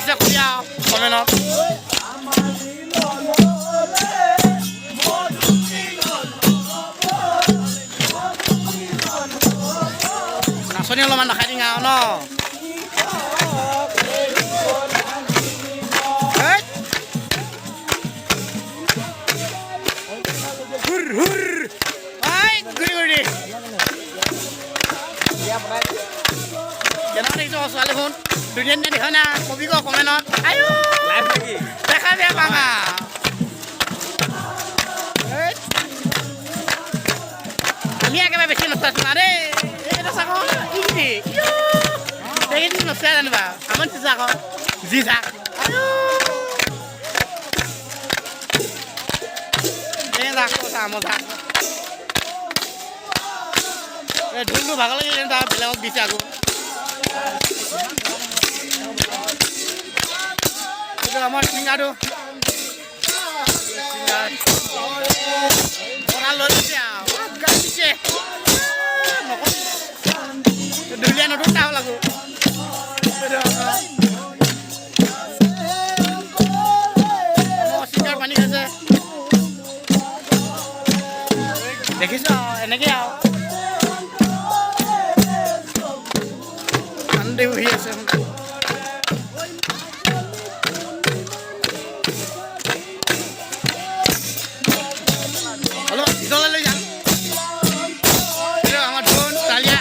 লাগিছে কবি আৰু কমেণ্টত নাচনী অলপমান দেখাই দিম আৰু ন কেনেকুৱা দেখিছ ছোৱালীখন ধুনীয়া ধুনীয়া দেখা না কবি ক কমেণ্টত আয়ো দেখা বেয়া পাঙা আমি একেবাৰে বেছি নচাইছো না দেই এইটো চাক এইকেইদিন নচাই জানিবা আমাৰ চিচা আকৌ যি চাক এই যাক কথা আমাৰ যাক এই ঢোলটো ভাগ লাগিলে তাৰ বেলেগক দিছে আকৌ এইটো আমাৰ চিংগাৰটো পৰা লৈ লৈছে আৰু গান দিছে ঢুলীয়া নতুন টাও লাগো চিংগাৰ পানী খাইছে দেখিছ এনেকৈ আৰু আনন্দ বহি আছে অলপ ভিতৰলৈ লৈ যাম আমাৰ ঢোল তালিয়া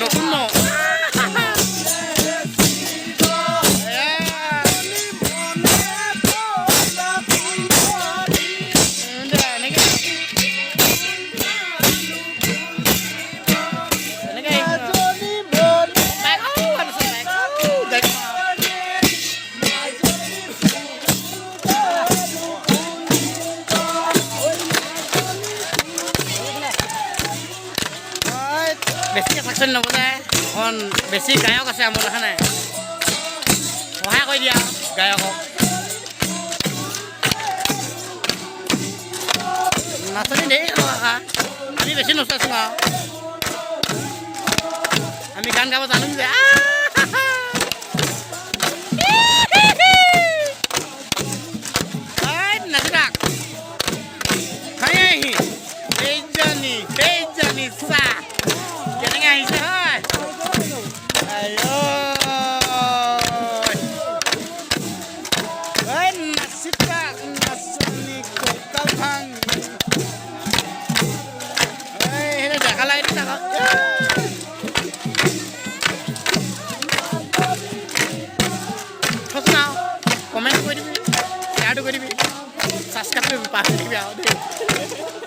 নতুন ন বেছিকৈ চাকচনি নবজায় এখন বেছি গায়ক আছে আমাৰ দেখা নাই সহায় কৰি দিয়া গায়কক নাচনি দেই আশা আমি বেছি নচাইছোঁ আৰু আমি গান গাব জানো যে নাচিৰাক খাই আহি সেইজনী চাহ কেনেকৈ আহিছে হয় নাচিৰাক নাচনি কঁকাল ভাঙি সেইটো দেখা লাগে দেখা কমেণ্ট কৰি দিবি শ্বেয়াৰটো কৰি দিবি ছাবস্ক্ৰাইব কৰিবি পাহৰি থাকিবি আৰু দেই